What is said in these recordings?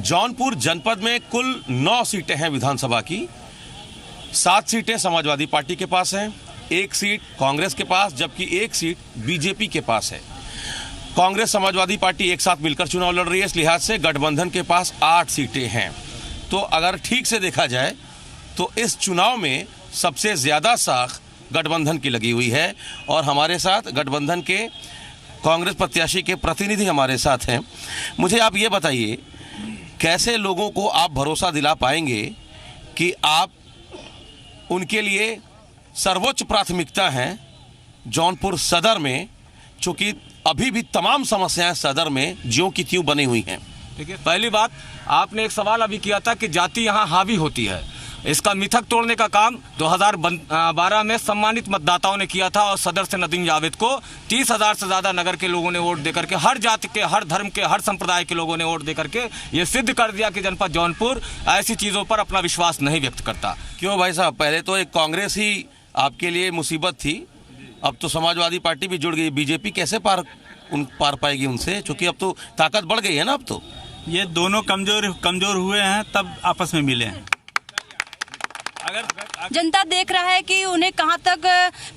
जौनपुर जनपद में कुल 9 सीटें हैं विधानसभा की। 7 सीटें समाजवादी पार्टी के पास हैं, 1 सीट कांग्रेस के पास, जबकि 1 सीट बीजेपी के पास है। कांग्रेस समाजवादी पार्टी एक साथ मिलकर चुनाव लड़ रही है, इस लिहाज से गठबंधन के पास 8 सीटें हैं। तो अगर ठीक से देखा जाए तो इस चुनाव में सबसे ज़्यादा साख गठबंधन की लगी हुई है। और हमारे साथ गठबंधन के कांग्रेस प्रत्याशी के प्रतिनिधि हमारे साथ हैं। मुझे आप ये बताइए, कैसे लोगों को आप भरोसा दिला पाएंगे कि आप उनके लिए सर्वोच्च प्राथमिकता हैं जौनपुर सदर में, चूँकि अभी भी तमाम समस्याएं सदर में ज्यों की त्यों बनी हुई हैं। देखिए, पहली बात, आपने एक सवाल अभी किया था कि जाति यहाँ हावी होती है। इसका मिथक तोड़ने का काम 2012 में सम्मानित मतदाताओं ने किया था और सदर से नदीम जावेद को 30,000 से ज़्यादा नगर के लोगों ने वोट देकर के, हर जाति के, हर धर्म के, हर संप्रदाय के लोगों ने वोट देकर के ये सिद्ध कर दिया कि जनपद जौनपुर ऐसी चीज़ों पर अपना विश्वास नहीं व्यक्त करता। क्यों भाई साहब, पहले तो एक कांग्रेस ही आपके लिए मुसीबत थी, अब तो समाजवादी पार्टी भी जुड़ गई। बीजेपी कैसे पार पाएगी उनसे, क्योंकि अब तो ताकत बढ़ गई है ना। अब तो ये दोनों कमजोर हुए हैं, तब आपस में मिले हैं। अगर जनता देख रहा है कि उन्हें कहां तक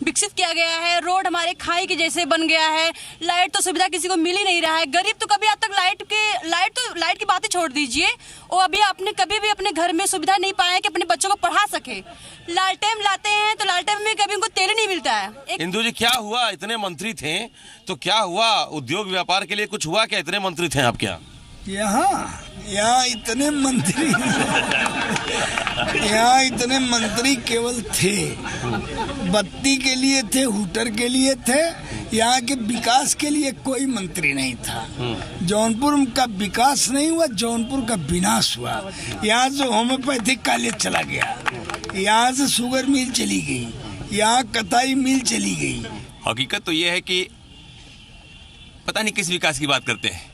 विकसित किया गया है, रोड हमारे खाई के जैसे बन गया है, लाइट तो सुविधा किसी को मिल ही नहीं रहा है। गरीब तो कभी आज तक लाइट की बातें छोड़ दीजिए, वो अभी आपने कभी भी अपने घर में सुविधा नहीं पाया कि अपने बच्चों को पढ़ा सके। लालटेन लाते हैं तो लालटेन में कभी उनको तेल नहीं मिलता है। इंदू जी, क्या हुआ? इतने मंत्री थे तो क्या हुआ? उद्योग व्यापार के लिए कुछ हुआ क्या? इतने मंत्री थे आप क्या? यहाँ इतने मंत्री केवल थे, बत्ती के लिए थे, हूटर के लिए थे। यहाँ के विकास के लिए कोई मंत्री नहीं था। जौनपुर का विकास नहीं हुआ, जौनपुर का विनाश हुआ। यहाँ से होम्योपैथिक कॉलेज चला गया, यहाँ से शुगर मिल चली गई, यहाँ कताई मिल चली गई। हकीकत तो ये है कि पता नहीं किस विकास की बात करते हैं।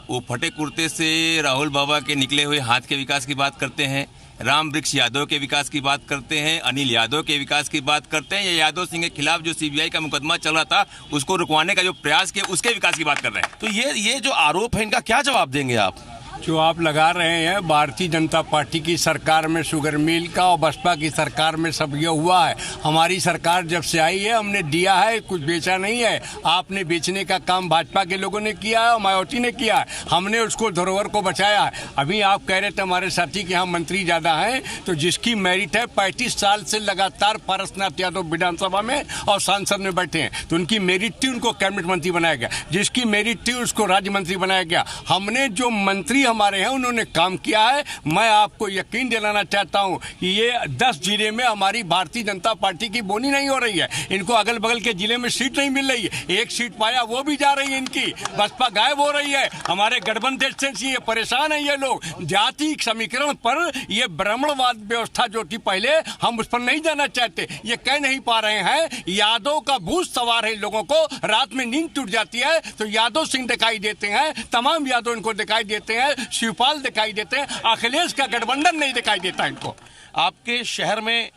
वो फटे कुर्ते से राहुल बाबा के निकले हुए हाथ के विकास की बात करते हैं, राम वृक्ष यादव के विकास की बात करते हैं, अनिल यादव के विकास की बात करते हैं, या यादव सिंह के खिलाफ जो सीबीआई का मुकदमा चल रहा था उसको रुकवाने का जो प्रयास किया उसके विकास की बात कर रहे हैं। तो ये जो आरोप है, इनका क्या जवाब देंगे आप? जो आप लगा रहे हैं, भारतीय जनता पार्टी की सरकार में शुगर मिल का और बसपा की सरकार में सब ये हुआ है। हमारी सरकार जब से आई है हमने दिया है, कुछ बेचा नहीं है। आपने बेचने का काम भाजपा के लोगों ने किया है और मायावती ने किया है, हमने उसको धरोहर को बचाया है। अभी आप कह रहे थे हमारे साथी कि यहाँ मंत्री ज़्यादा हैं, तो जिसकी मेरिट है 35 साल से लगातार पारसनाथ यादव विधानसभा में और सांसद में बैठे हैं, तो उनकी मेरिट थी, उनको कैबिनेट मंत्री बनाया गया। जिसकी मेरिट थी उसको राज्य मंत्री बनाया गया। हमने जो मंत्री हमारे हैं उन्होंने काम किया है। मैं आपको यकीन दिलाना चाहता हूं कि ये 10 जिले में हमारी भारतीय जनता पार्टी की बोनी नहीं हो रही है। इनको अगल बगल के जिले में सीट नहीं मिल रही है, 1 सीट पाया वो भी जा रही है इनकी, बसपा गायब हो रही है। हमारे गठबंधन से ये परेशान है ये लोग। जाति समीकरण पर ये ब्राह्मणवाद व्यवस्था जो थी पहले, हम उस पर नहीं जाना चाहते। ये कह नहीं पा रहे हैं, यादव का भूत सवार है। लोगों को रात में नींद टूट जाती है तो यादव सिंह दिखाई देते हैं, तमाम यादव इनको दिखाई देते हैं, शिवपाल दिखाई देते हैं, अखिलेश का गठबंधन नहीं दिखाई देता इनको। आपके शहर में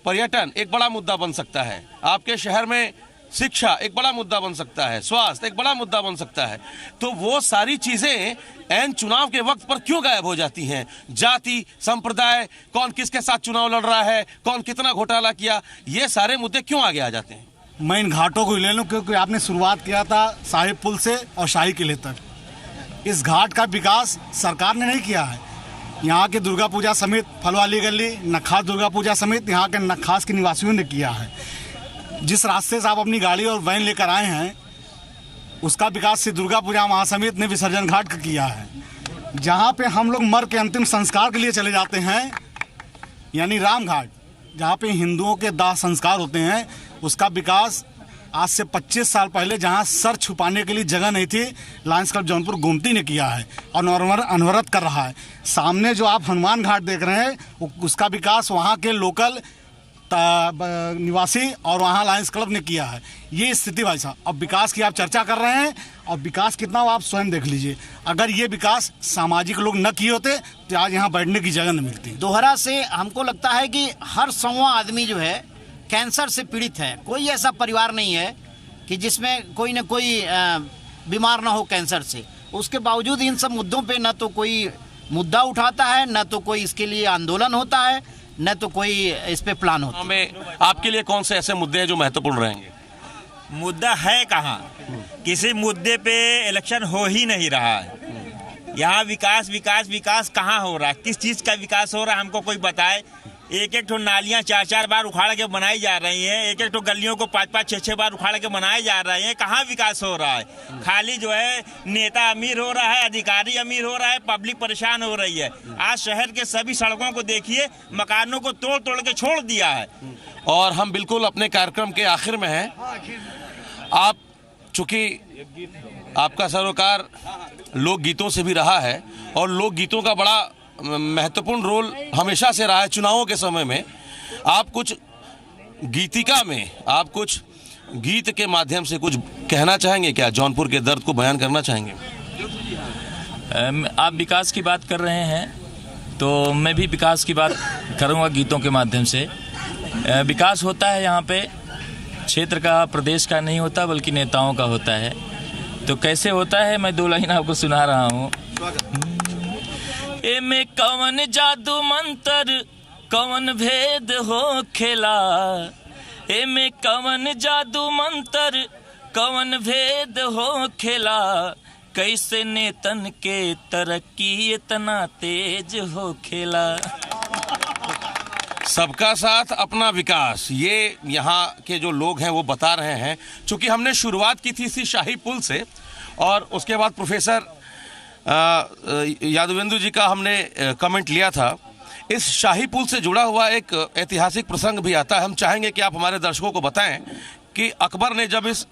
पर्यटन एक बड़ा मुद्दा बन सकता है, आपके शहर में शिक्षा एक बड़ा मुद्दा बन सकता है, स्वास्थ्य एक बड़ा मुद्दा बन सकता है, तो वो सारी चीजें एन चुनाव के वक्त पर क्यों गायब हो जाती हैं? जाति, संप्रदाय, कौन किसके साथ चुनाव लड़ रहा है, कौन कितना घोटाला किया, ये सारे मुद्दे क्यों आगे आ जाते हैं? मैं इन घाटों को ले लूं क्योंकि आपने शुरुआत किया था साहिब पुल से और शाही किले तक। इस घाट का विकास सरकार ने नहीं किया है। यहाँ के दुर्गा पूजा समिति, फलवाली गली, नखास दुर्गा पूजा समिति, यहाँ के नखास के निवासियों ने किया है। जिस रास्ते से आप अपनी गाड़ी और वैन लेकर आए हैं उसका विकास से दुर्गा पूजा महासमिति ने विसर्जन घाट का किया है। जहाँ पे हम लोग मर के अंतिम संस्कार के लिए चले जाते हैं, यानी राम घाट, जहाँ पे हिंदुओं के दाह संस्कार होते हैं, उसका विकास आज से 25 साल पहले जहां सर छुपाने के लिए जगह नहीं थी, लायंस क्लब जौनपुर गोमती ने किया है और अनवरत कर रहा है। सामने जो आप हनुमान घाट देख रहे हैं उसका विकास वहां के लोकल निवासी और वहां लायंस क्लब ने किया है। ये स्थिति भाई साहब, अब विकास की आप चर्चा कर रहे हैं और विकास कितना हो आप स्वयं देख लीजिए। अगर ये विकास सामाजिक लोग न किए होते तो आज यहाँ बैठने की जगह न मिलती। दोहरा से हमको लगता है कि हर 100वां आदमी जो है कैंसर से पीड़ित है। कोई ऐसा परिवार नहीं है कि जिसमें कोई न कोई बीमार ना हो कैंसर से। उसके बावजूद इन सब मुद्दों पे ना तो कोई मुद्दा उठाता है, न तो कोई इसके लिए आंदोलन होता है, न तो कोई इस पे प्लान होता है। में आपके लिए कौन से ऐसे मुद्दे हैं जो महत्वपूर्ण रहेंगे? मुद्दा है कहाँ, किसी मुद्दे पे इलेक्शन हो ही नहीं रहा है। यहाँ विकास विकास विकास कहाँ हो रहा है? किस चीज़ का विकास हो रहा है हमको कोई बताए। एक एक ठो नालियाँ 4-4 बार उखाड़ के बनाई जा रही हैं, एक एक ठो गलियों को 5-5 6-6 बार उखाड़ के बनाए जा रहे हैं। कहाँ विकास हो रहा है? खाली जो है नेता अमीर हो रहा है, अधिकारी अमीर हो रहा है, पब्लिक परेशान हो रही है। आज शहर के सभी सड़कों को देखिए, मकानों को तोड़ तोड़ के छोड़ दिया है। और हम बिल्कुल अपने कार्यक्रम के आखिर में हैं। आप चूंकि आपका सरोकार लोकगीतों से भी रहा है और लोकगीतों का बड़ा महत्वपूर्ण रोल हमेशा से रहा है चुनावों के समय में, आप कुछ गीतिका में, आप कुछ गीत के माध्यम से कुछ कहना चाहेंगे क्या? जौनपुर के दर्द को बयान करना चाहेंगे? आप विकास की बात कर रहे हैं तो मैं भी विकास की बात करूंगा गीतों के माध्यम से। विकास होता है यहाँ पे क्षेत्र का, प्रदेश का नहीं होता, बल्कि नेताओं का होता है। तो कैसे होता है, मैं 2 लाइन आपको सुना रहा हूँ। ए में कवन जादू मंत्र, कवन भेद हो खेला, ए में कवन जादू मंत्र, कवन भेद हो खेला, कैसे नेतन के तरक्की इतना तेज हो खेला। सबका साथ अपना विकास, ये यहाँ के जो लोग हैं वो बता रहे हैं। चूंकि हमने शुरुआत की थी इसी शाही पुल से और उसके बाद प्रोफेसर यादवेंदु जी का हमने कमेंट लिया था। इस शाही पुल से जुड़ा हुआ एक ऐतिहासिक प्रसंग भी आता है। हम चाहेंगे कि आप हमारे दर्शकों को बताएं कि अकबर ने जब इस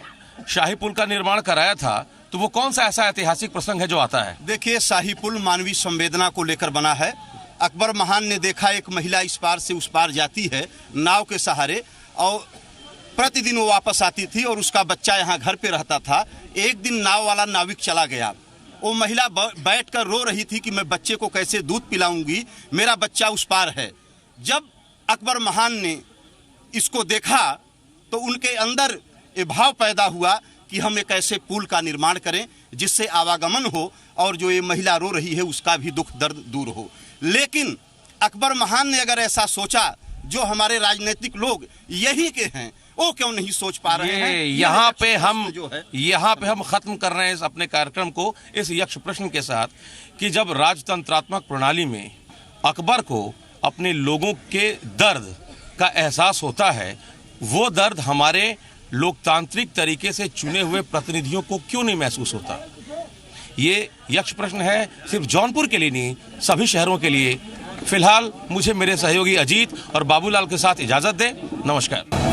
शाही पुल का निर्माण कराया था तो वो कौन सा ऐसा ऐतिहासिक प्रसंग है जो आता है? देखिए, शाही पुल मानवीय संवेदना को लेकर बना है। अकबर महान ने देखा एक महिला इस पार से उस पार जाती है नाव के सहारे, और प्रतिदिन वो वापस आती थी और उसका बच्चा यहाँ घर पे रहता था। एक दिन नाव वाला नाविक चला गया, वो महिला बैठकर रो रही थी कि मैं बच्चे को कैसे दूध पिलाऊंगी, मेरा बच्चा उस पार है। जब अकबर महान ने इसको देखा तो उनके अंदर ये भाव पैदा हुआ कि हम एक ऐसे पुल का निर्माण करें जिससे आवागमन हो और जो ये महिला रो रही है उसका भी दुख दर्द दूर हो। लेकिन अकबर महान ने अगर ऐसा सोचा, जो हमारे राजनीतिक लोग यही के हैं वो क्यों नहीं सोच पा रहे हैं? यहाँ पे हम खत्म कर रहे हैं इस अपने कार्यक्रम को इस यक्ष प्रश्न के साथ कि जब राजतंत्रात्मक प्रणाली में अकबर को अपने लोगों के दर्द का एहसास होता है, वो दर्द हमारे लोकतांत्रिक तरीके से चुने हुए प्रतिनिधियों को क्यों नहीं महसूस होता? ये यक्ष प्रश्न है, सिर्फ जौनपुर के लिए नहीं, सभी शहरों के लिए। फिलहाल मुझे मेरे सहयोगी अजीत और बाबूलाल के साथ इजाजत दें। नमस्कार।